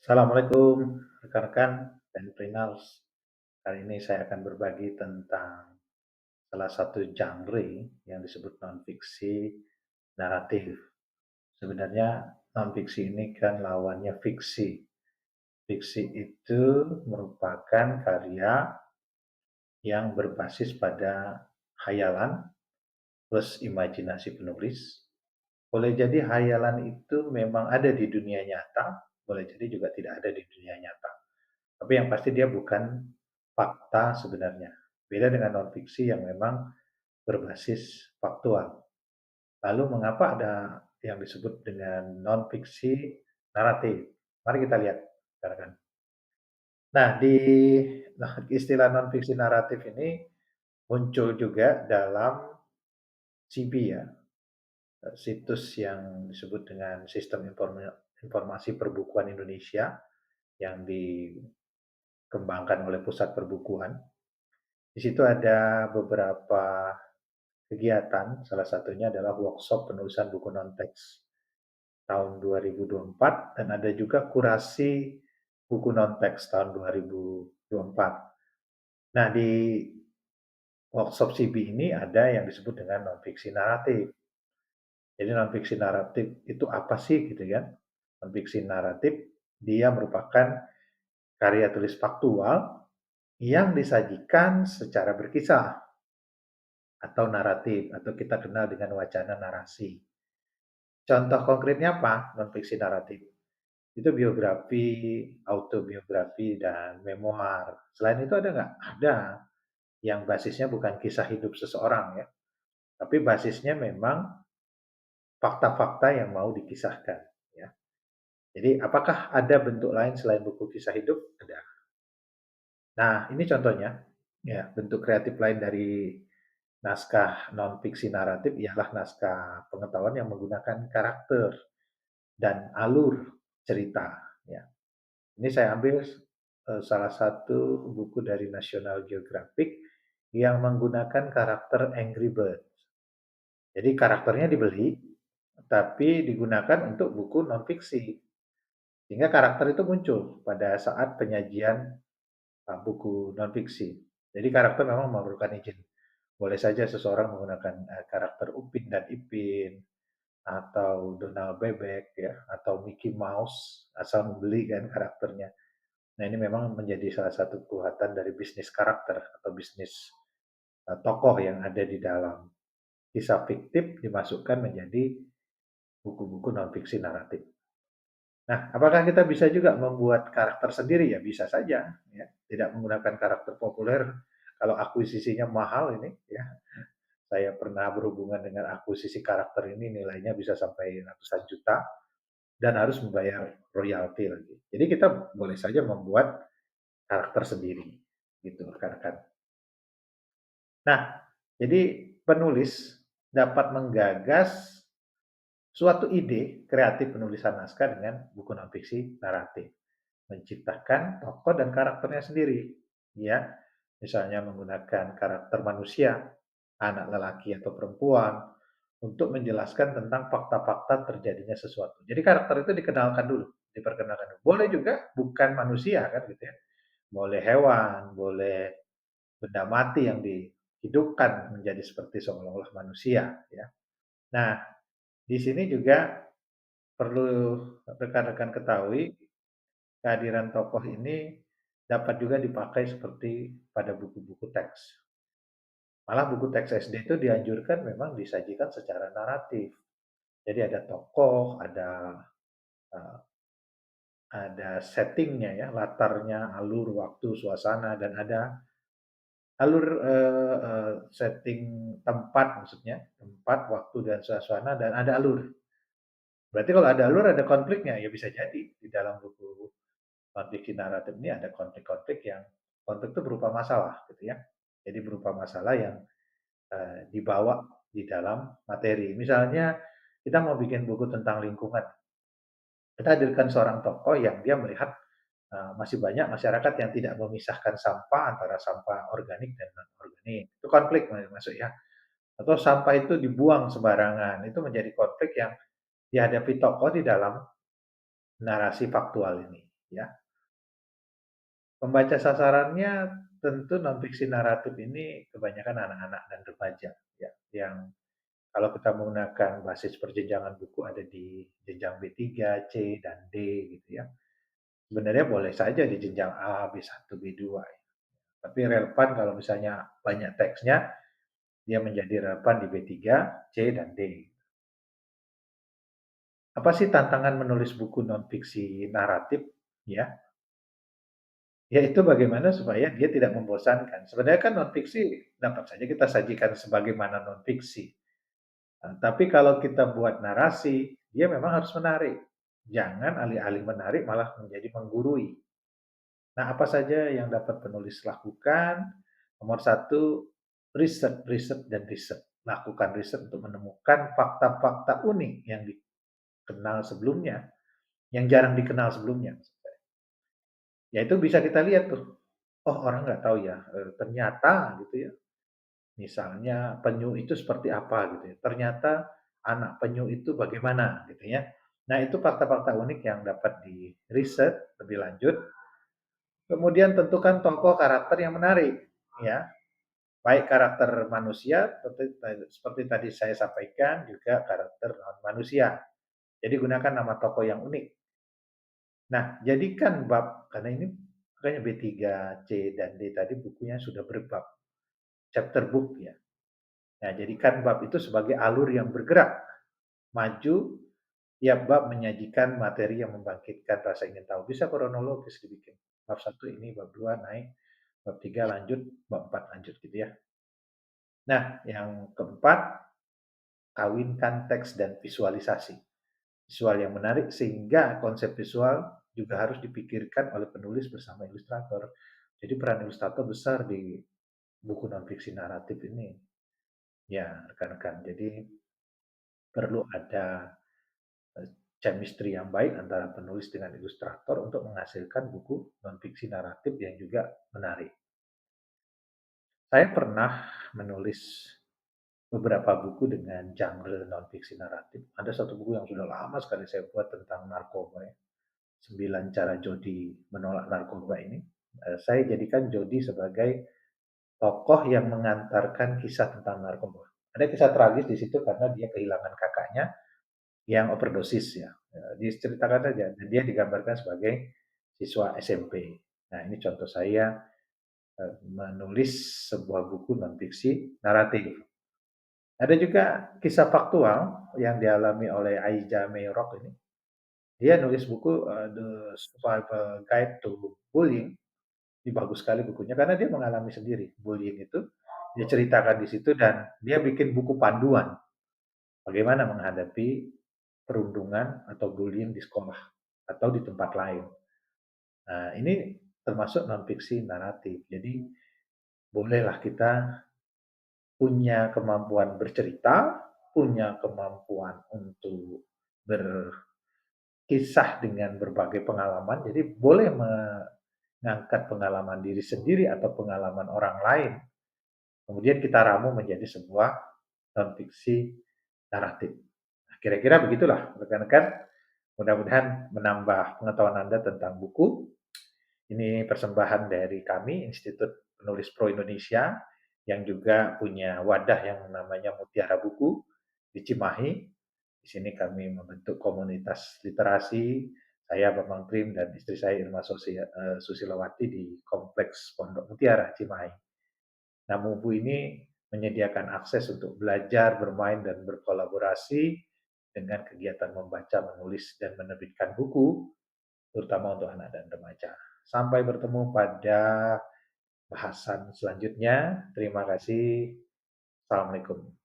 Assalamualaikum rekan-rekan dan Prinals. Kali ini saya akan berbagi tentang salah satu genre yang disebut non-fiksi naratif. Sebenarnya non-fiksi ini kan lawannya fiksi. Fiksi itu merupakan karya yang berbasis pada hayalan plus imajinasi penulis. Boleh jadi hayalan itu memang ada di dunia nyata, boleh jadi juga tidak ada di dunia nyata. Tapi yang pasti dia bukan fakta sebenarnya. Beda dengan non-fiksi yang memang berbasis faktual. Lalu mengapa ada yang disebut dengan non-fiksi naratif? Mari kita lihat, rekan-rekan. Nah, istilah non-fiksi naratif ini muncul juga dalam CB ya, situs yang disebut dengan Sistem Informasi Perbukuan Indonesia yang dikembangkan oleh Pusat Perbukuan. Di situ ada beberapa kegiatan, salah satunya adalah workshop penulisan buku non-teks tahun 2024 dan ada juga kurasi buku non-teks tahun 2024. Nah, di workshop CB ini ada yang disebut dengan non-fiksi naratif. Jadi non-fiksi naratif itu apa sih gitu ya? Non-fiksi naratif dia merupakan karya tulis faktual yang disajikan secara berkisah atau naratif atau kita kenal dengan wacana narasi. Contoh konkretnya apa? Non-fiksi naratif. Itu biografi, autobiografi, dan memoir. Selain itu ada nggak? Ada. Yang basisnya bukan kisah hidup seseorang ya, tapi basisnya memang fakta-fakta yang mau dikisahkan. Ya. Jadi apakah ada bentuk lain selain buku kisah hidup? Ada. Nah ini contohnya. Ya, bentuk kreatif lain dari naskah non-fiksi naratif ialah naskah pengetahuan yang menggunakan karakter dan alur cerita. Ya. Ini saya ambil salah satu buku dari National Geographic yang menggunakan karakter Angry Bird. Jadi karakternya dibeli, tapi digunakan untuk buku non-fiksi. Sehingga karakter itu muncul pada saat penyajian buku non-fiksi. Jadi karakter memang memerlukan izin. Boleh saja seseorang menggunakan karakter Upin dan Ipin, atau Donald Bebek ya, atau Mickey Mouse, asal membeli kan karakternya. Nah, ini memang menjadi salah satu kekuatan dari bisnis karakter atau bisnis tokoh yang ada di dalam kisah fiktif dimasukkan menjadi buku-buku non-fiksi naratif. Nah, apakah kita bisa juga membuat karakter sendiri? Ya bisa saja, ya. Tidak menggunakan karakter populer. Kalau akuisisinya mahal ini, ya. Saya pernah berhubungan dengan akuisisi karakter ini nilainya bisa sampai ratusan juta dan harus membayar royalti lagi. Jadi kita boleh saja membuat karakter sendiri, gitu rekan-rekan. Nah, jadi penulis dapat menggagas suatu ide kreatif penulisan naskah dengan buku non-fiksi naratif, menciptakan tokoh dan karakternya sendiri, ya. Misalnya menggunakan karakter manusia, anak lelaki atau perempuan, untuk menjelaskan tentang fakta-fakta terjadinya sesuatu. Jadi karakter itu dikenalkan dulu, diperkenalkan dulu. Boleh juga bukan manusia kan gitu ya. Boleh hewan, boleh benda mati yang dihidupkan menjadi seperti seolah-olah manusia ya. Nah, di sini juga perlu rekan-rekan ketahui kehadiran tokoh ini dapat juga dipakai seperti pada buku-buku teks. Malah buku teks SD itu dianjurkan memang disajikan secara naratif. Jadi ada tokoh, uh, ada settingnya ya, latarnya, alur, waktu, suasana, dan ada alur setting tempat maksudnya, tempat, waktu, dan suasana, dan ada alur. Berarti kalau ada alur ada konfliknya, ya bisa jadi di dalam buku non-fiksi naratif ini ada konflik-konflik yang konflik itu berupa masalah gitu ya. Jadi berupa masalah yang dibawa di dalam materi. Misalnya kita mau bikin buku tentang lingkungan, kita hadirkan seorang tokoh yang dia melihat masih banyak masyarakat yang tidak memisahkan sampah antara sampah organik dan non organik. Itu konflik masuk ya. Atau sampah itu dibuang sembarangan. Itu menjadi konflik yang dihadapi tokoh di dalam narasi faktual ini. ya. Pembaca sasarannya tentu non-fiksi naratif ini kebanyakan anak-anak dan remaja, ya, yang kalau kita menggunakan basis perjenjangan buku ada di jenjang B3, C, dan D gitu ya. Sebenarnya boleh saja di jenjang A, B1, B2. Tapi relevan kalau misalnya banyak teksnya, dia menjadi relevan di B3, C, dan D. Apa sih tantangan menulis buku non-fiksi naratif? Ya, yaitu bagaimana supaya dia tidak membosankan. Sebenarnya kan non-fiksi dapat saja kita sajikan sebagaimana non-fiksi. Nah, tapi kalau kita buat narasi, dia memang harus menarik. Jangan alih-alih menarik malah menjadi menggurui. Nah, apa saja yang dapat penulis lakukan? Nomor satu, riset, riset, dan riset. Lakukan riset untuk menemukan fakta-fakta unik yang dikenal sebelumnya, yang jarang dikenal sebelumnya. Ya itu bisa kita lihat tuh, oh orang nggak tahu ya, ternyata gitu ya, misalnya penyu itu seperti apa gitu ya, ternyata anak penyu itu bagaimana gitu ya. Nah itu fakta-fakta unik yang dapat di riset lebih lanjut. Kemudian tentukan tokoh karakter yang menarik, ya. Baik karakter manusia, seperti tadi saya sampaikan, juga karakter non manusia. Jadi gunakan nama tokoh yang unik. Nah, jadikan bab, karena ini makanya B3, C, dan D tadi bukunya sudah berbab, chapter book ya. Nah, jadikan bab itu sebagai alur yang bergerak, maju, tiap bab menyajikan materi yang membangkitkan rasa ingin tahu. Bisa kronologis dibikin. Bab satu ini, bab 2 naik, bab 3 lanjut, bab 4 lanjut gitu ya. Nah, yang keempat, kawinkan teks dan visualisasi. Visual yang menarik sehingga konsep visual juga harus dipikirkan oleh penulis bersama ilustrator. Jadi peran ilustrator besar di buku non-fiksi naratif ini. Ya, rekan-rekan. Jadi perlu ada chemistry yang baik antara penulis dengan ilustrator untuk menghasilkan buku non-fiksi naratif yang juga menarik. Saya pernah menulis beberapa buku dengan genre non-fiksi naratif. Ada satu buku yang sudah lama sekali saya buat tentang narkoba ya. 9 cara Jody menolak narkoba ini. Saya jadikan Jody sebagai tokoh yang mengantarkan kisah tentang narkoba. Ada kisah tragis di situ karena dia kehilangan kakaknya yang overdosis ya. Diceritakan saja dan dia digambarkan sebagai siswa SMP. Nah, ini contoh saya menulis sebuah buku non fiksi naratif. Ada juga kisah faktual yang dialami oleh Aija Meirok ini. Dia nulis buku The Survival Guide to Bullying. Ini bagus sekali bukunya karena dia mengalami sendiri bullying itu. Dia ceritakan di situ dan dia bikin buku panduan bagaimana menghadapi perundungan atau bullying di sekolah atau di tempat lain. Nah, ini termasuk non fiksi naratif. Jadi bolehlah kita punya kemampuan bercerita, punya kemampuan untuk berkisah dengan berbagai pengalaman. Jadi boleh mengangkat pengalaman diri sendiri atau pengalaman orang lain. Kemudian kita ramu menjadi sebuah non fiksi naratif. Nah, kira-kira begitulah rekan-rekan. Mudah-mudahan menambah pengetahuan Anda tentang buku. Ini persembahan dari kami, Institut Penulis Pro Indonesia, yang juga punya wadah yang namanya Mutiara Buku di Cimahi. Di sini kami membentuk komunitas literasi, saya Bambang Krim dan istri saya Irma Susilawati di Kompleks Pondok Mutiara, Cimahi. Nah, MUBU ini menyediakan akses untuk belajar, bermain, dan berkolaborasi dengan kegiatan membaca, menulis, dan menerbitkan buku, terutama untuk anak dan remaja. Sampai bertemu pada bahasan selanjutnya. Terima kasih. Assalamualaikum.